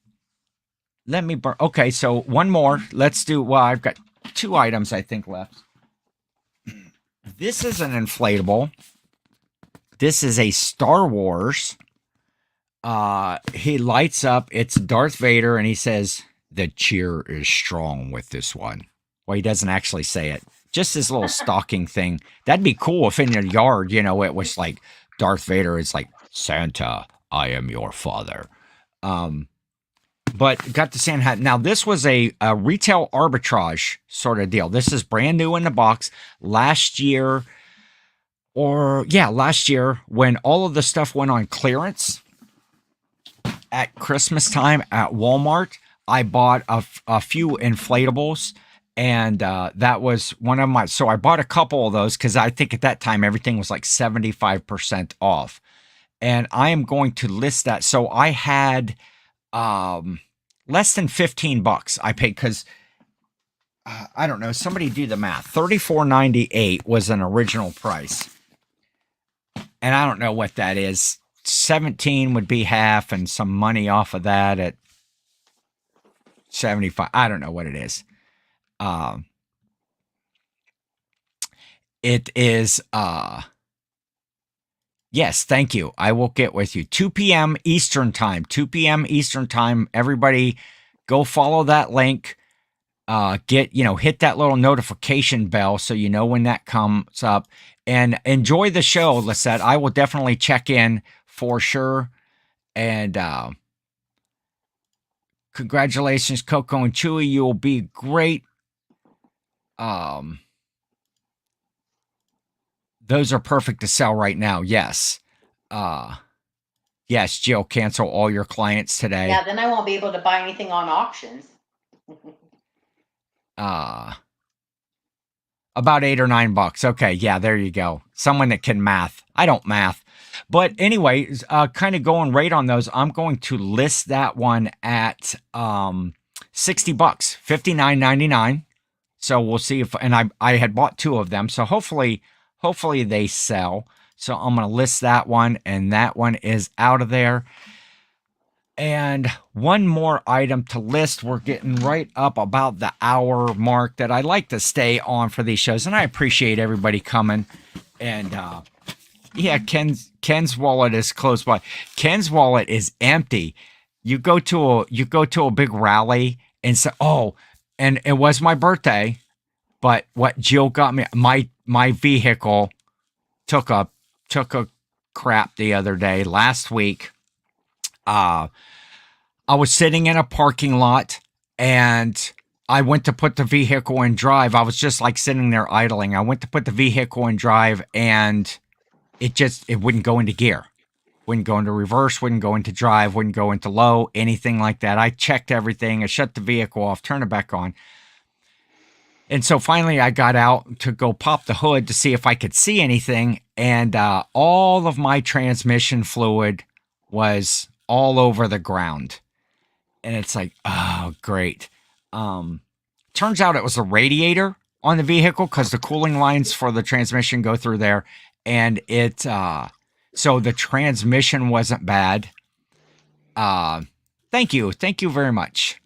let me burn. Okay, so one more. Let's do. Well, I've got 2 items I think left. This is an inflatable. This is a Star Wars. He lights up. It's Darth Vader, and he says, "The cheer is strong with this one." Well, he doesn't actually say it. Just this little stocking thing. That'd be cool if in your yard, it was like Darth Vader is like, "Santa, I am your father." But got the Santa hat. Now, this was a retail arbitrage sort of deal. This is brand new in the box. Last year, when all of the stuff went on clearance at Christmas time at Walmart, I bought a few inflatables, and that was one of my. So I bought a couple of those because I think at that time everything was like 75% off, and I am going to list that. So I had less than $15 I paid because. I don't know. Somebody do the math. $34.98 was an original price. And I don't know what that is. 17 would be half and some money off of that at 75. I don't know what it is. It is, yes, thank you. I will get with you. 2 p.m. Eastern time. 2 p.m. Eastern time. Everybody go follow that link. Hit that little notification bell so you know when that comes up, and enjoy the show, Lisette. I will definitely check in for sure. And congratulations, Coco and Chewy. You'll be great. Those are perfect to sell right now. Yes. Yes, Jill, cancel all your clients today. Yeah, then I won't be able to buy anything on auctions. About $8 or $9. Okay, yeah, there you go. Someone that can math. I don't math. But anyway, kind of going right on those, I'm going to list that one at $60, $59.99. So we'll see if, and I had bought 2 of them, so hopefully they sell. So I'm going to list that one, and that one is out of there. And one more item to list. We're getting right up about the hour mark that I like to stay on for these shows, and I appreciate everybody coming. And yeah, Ken's wallet is close by. Ken's wallet is empty. You go to a big rally and say, "Oh," and it was my birthday, but what Jill got me, my vehicle took a crap the other day, last week. I was sitting in a parking lot, and I went to put the vehicle in drive. I was just like sitting there idling. I went to put the vehicle in drive, and it wouldn't go into gear. Wouldn't go into reverse, wouldn't go into drive, wouldn't go into low, anything like that. I checked everything. I shut the vehicle off, turned it back on. And so finally I got out to go pop the hood to see if I could see anything. And all of my transmission fluid was all over the ground. And it's like, oh, great. Turns out it was a radiator on the vehicle because the cooling lines for the transmission go through there. And it So the transmission wasn't bad. Thank you very much.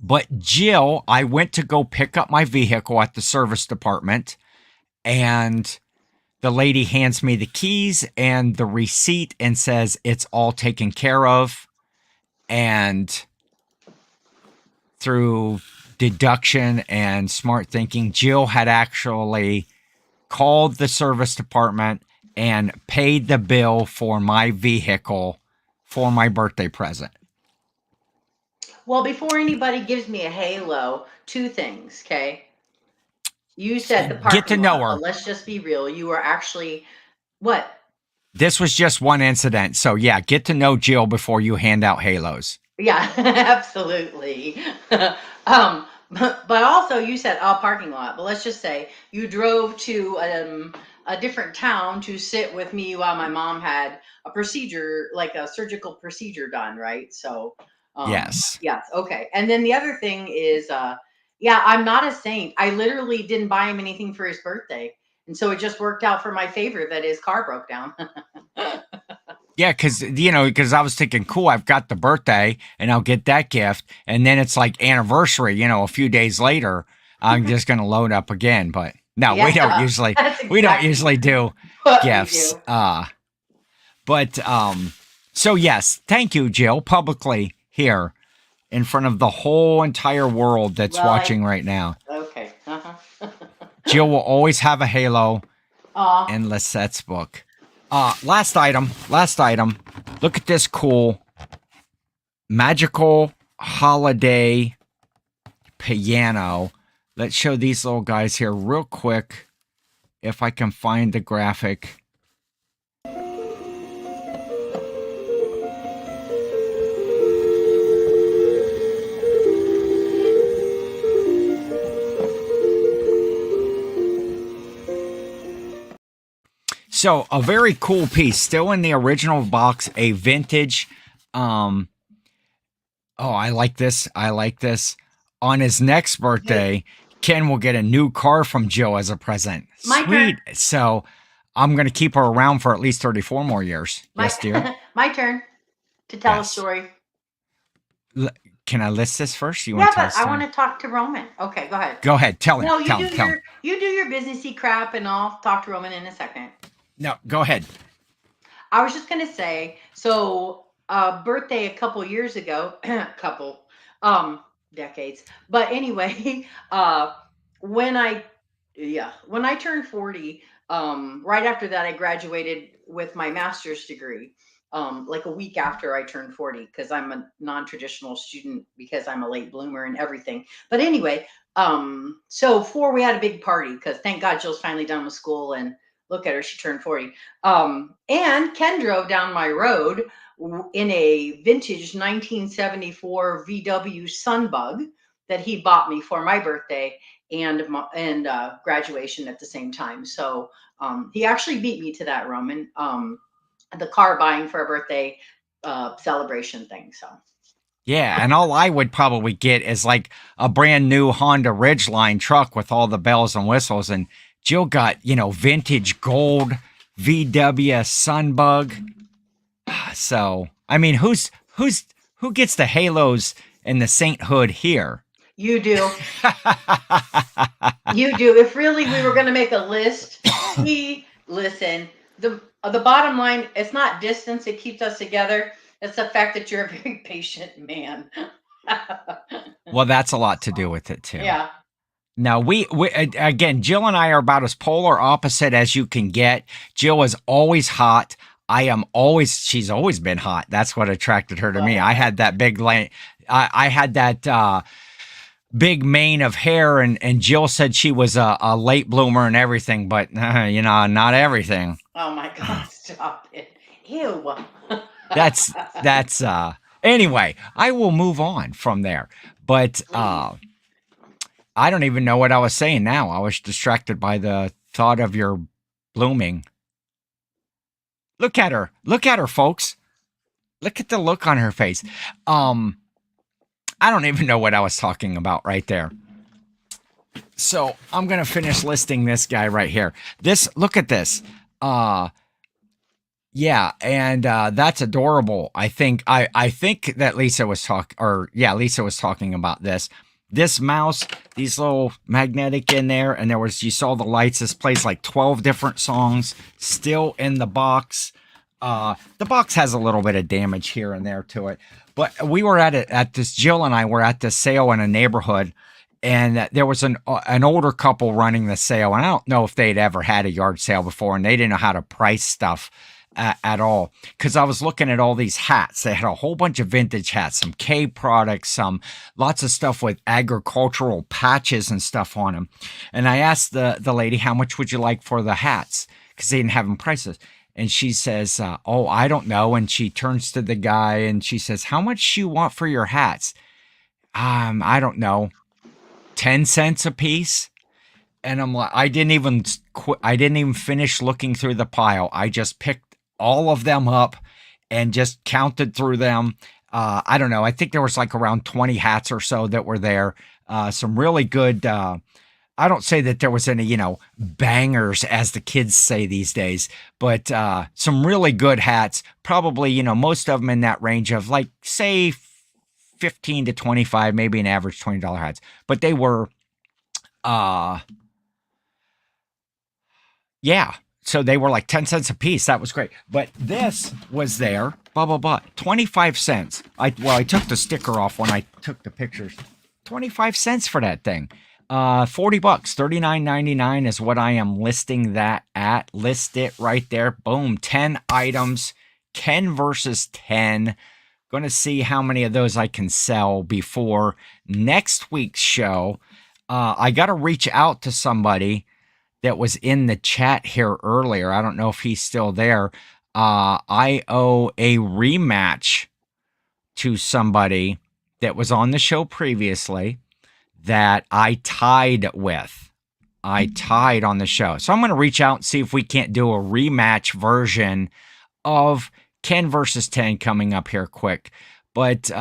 But Jill, I went to go pick up my vehicle at the service department, and the lady hands me the keys and the receipt and says it's all taken care of. And through deduction and smart thinking, Jill had actually called the service department and paid the bill for my vehicle for my birthday present. Well, before anybody gives me a halo, two things, okay? You said the parking Get to know lot, her. but let's just be real. You were actually, what? This was just one incident. So yeah, get to know Jill before you hand out halos. Yeah, absolutely. But also you said parking lot, but let's just say you drove to a different town to sit with me while my mom had a procedure, like a surgical procedure done, right? So Yes. yes, okay. And then the other thing is yeah, I'm not a saint. I literally didn't buy him anything for his birthday. And so it just worked out for my favor that his car broke down. Yeah, because I was thinking, cool, I've got the birthday and I'll get that gift. And then it's like anniversary, a few days later, I'm just going to load up again. But no, Yeah, we don't usually, we don't usually do gifts. So yes, thank you, Jill, publicly here in front of the whole entire world that's watching right now. Okay. Jill will always have a halo in Lisette's book. Last item. Look at this cool magical holiday piano. Let's show these little guys here real quick. If I can find the graphic. So a very cool piece, still in the original box, a vintage. I like this. On his next birthday, Ken will get a new car from Jill as a present. My Sweet. turn. So I'm going to keep her around for at least 34 more years. Yes, dear. My turn to tell a story. Can I list this first? Yeah, but I want to talk to Roman. Okay, go ahead. Go ahead. Tell him. No, tell him. You do your businessy crap, and I'll talk to Roman in a second. No, go ahead. I was just gonna say, so birthday a couple years ago, decades. But anyway, when I turned 40, right after that I graduated with my master's degree. Like a week after I turned 40, because I'm a non-traditional student because I'm a late bloomer and everything. But anyway, so we had a big party because thank God Jill's finally done with school, and look at her, she turned 40. And Ken drove down my road in a vintage 1974 VW Sunbug that he bought me for my birthday and graduation at the same time. So he actually beat me to that, Roman. The car buying for a birthday celebration thing. So yeah, and all I would probably get is like a brand new Honda Ridgeline truck with all the bells and whistles, and Jill got, vintage gold VW Sunbug. So, I mean, who gets the halos and the sainthood here? You do. You do. If really we were going to make a list, listen, the bottom line, it's not distance that keeps us together. It's the fact that you're a very patient man. Well, that's a lot to do with it too. Yeah. Now, we again, Jill and I are about as polar opposite as you can get. Jill is always hot. She's always been hot. That's what attracted her to me. I had that big I had that big mane of hair, and Jill said she was a late bloomer and everything, but not everything. Oh my God, stop it. Ew. That's anyway, I will move on from there. But I don't even know what I was saying now. I was distracted by the thought of your blooming. Look at her. Look at her, folks. Look at the look on her face. I don't even know what I was talking about right there. So I'm going to finish listing this guy right here. Look at this. Yeah, and that's adorable. I think that Lisa was Lisa was talking about this. This mouse, these little magnetic in there, and you saw the lights. This plays like 12 different songs still in the box. The box has a little bit of damage here and there to it, but we were Jill and I were at this sale in a neighborhood, and there was an older couple running the sale, and I don't know if they'd ever had a yard sale before, and they didn't know how to price stuff at all, because I was looking at all these hats. They had a whole bunch of vintage hats, some K products, lots of stuff with agricultural patches and stuff on them. And I asked the lady, how much would you like for the hats? Because they didn't have them prices. And she says, oh, I don't know. And she turns to the guy and she says, how much do you want for your hats? I don't know, 10 cents a piece. And I'm like, I didn't even finish looking through the pile. I just picked all of them up and just counted through them. I don't know. I think there was like around 20 hats or so that were there. Some really good, I don't say that there was any, bangers, as the kids say these days, but some really good hats. Probably, most of them in that range of like, say, 15 to 25, maybe an average $20 hats. But they were, yeah. So they were like 10 cents a piece. That was great. But this was there, blah, blah, blah. 25 cents. I took the sticker off when I took the pictures. 25 cents for that thing. $40, $39.99 is what I am listing that at. List it right there. Boom. 10 items. 10 versus 10. Going to see how many of those I can sell before next week's show. I got to reach out to somebody that was in the chat here earlier. I don't know if he's still there. I owe a rematch to somebody that was on the show previously that I tied with. I tied on the show. So I'm going to reach out and see if we can't do a rematch version of Ken versus 10 coming up here quick. But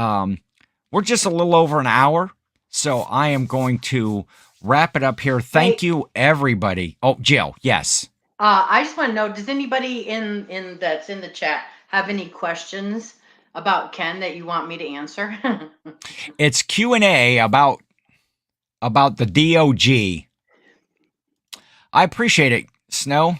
we're just a little over an hour. So I am going to wrap it up here. Thank you, everybody. Oh, Jill, yes. I just want to know, does anybody in that's in the chat have any questions about Ken that you want me to answer? It's Q&A about the DOG. I appreciate it, Snow.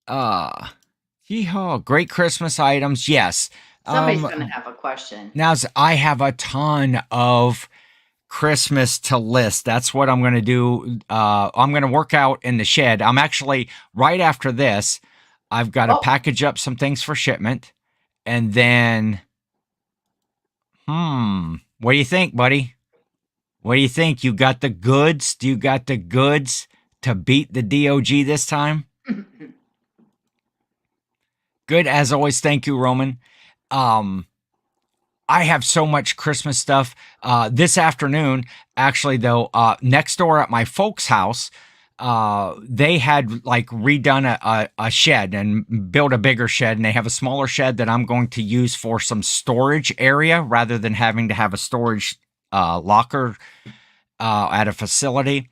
Yeehaw, great Christmas items. Yes. Somebody's going to have a question. Now, I have a ton of Christmas to list. That's what I'm going to do. I'm going to work out in the shed. I'm actually, right after this, I've got to package up some things for shipment. And then, what do you think, buddy? What do you think? You got the goods? Do you got the goods to beat the DOG this time? Good as always. Thank you, Roman. I have so much Christmas stuff. This afternoon, actually, though, next door at my folks' house, they had like redone a shed and built a bigger shed, and they have a smaller shed that I'm going to use for some storage area rather than having to have a storage locker at a facility.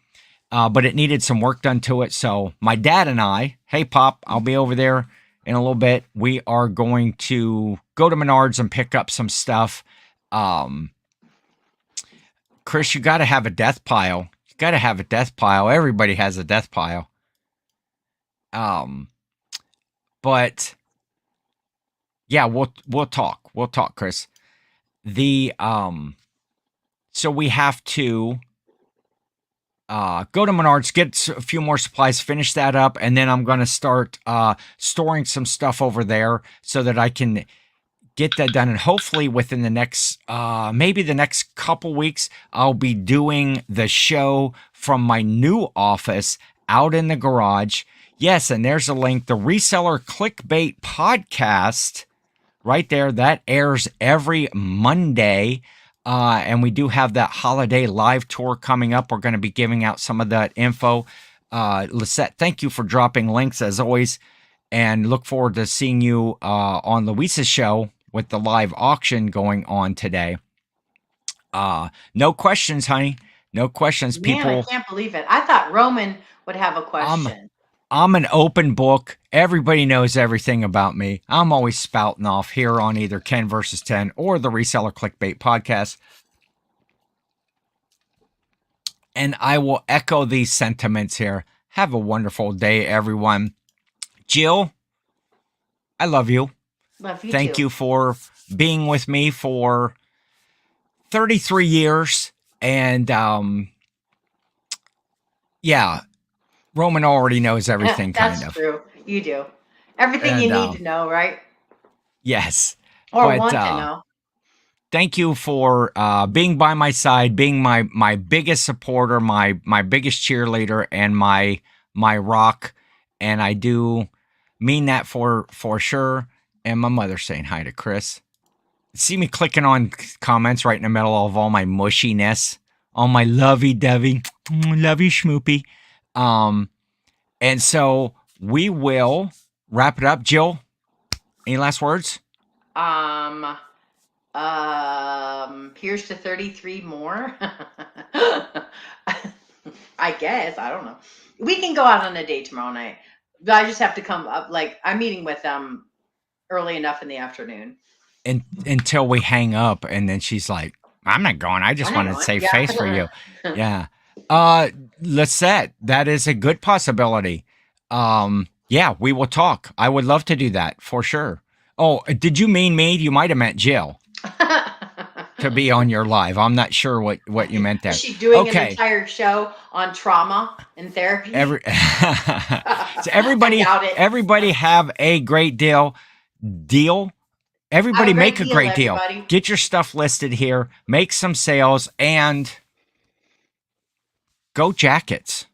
But it needed some work done to it. So my dad and I, hey, Pop, I'll be over there in a little bit. We are going to go to Menards and pick up some stuff. Chris, you got to have a death pile. You got to have a death pile. Everybody has a death pile. But yeah, we'll talk. We'll talk, Chris. So we have to go to Menards, get a few more supplies, finish that up, and then I'm going to start storing some stuff over there so that I can get that done. And hopefully within the next, maybe the next couple weeks, I'll be doing the show from my new office out in the garage. Yes, and there's a link. The Reseller Clickbait podcast right there. That airs every Monday. And we do have that holiday live tour coming up. We're going to be giving out some of that info. Lisette, thank you for dropping links as always. And look forward to seeing you on Luisa's show with the live auction going on today. No questions, honey. No questions. Man, People, I can't believe it. I thought Roman would have a question. I'm an open book. Everybody knows everything about me. I'm always spouting off here on either Ken versus 10 or the Reseller Clickbait podcast. And I will echo these sentiments here. Have a wonderful day, everyone. Jill, I love you. Love you Thank too. you for being with me for 33 years. And yeah, Roman already knows everything, kind of. That's true. You do. Everything you need to know, right? Yes. Or want to know. Thank you for being by my side, being my biggest supporter, my biggest cheerleader, and my rock. And I do mean that for sure. And my mother's saying hi to Chris. See me clicking on comments right in the middle of all my mushiness, all my lovey-dovey, love you, schmoopy. And so we will wrap it up. Jill, any last words? Here's to 33 more. I guess. I don't know. We can go out on a date tomorrow night. But I just have to come up. Like, I'm meeting with them early enough in the afternoon. Until we hang up, and then she's like, I'm not going. I just wanted to save face for you. Yeah. Let's set. That is a good possibility. Yeah, we will talk. I would love to do that for sure. Oh, did you mean me? You might have meant Jill to be on your live. I'm not sure what you meant there. Is she doing an entire show on trauma and therapy? So everybody have a great deal. Everybody make a great deal. Get your stuff listed here. Make some sales and go Jackets.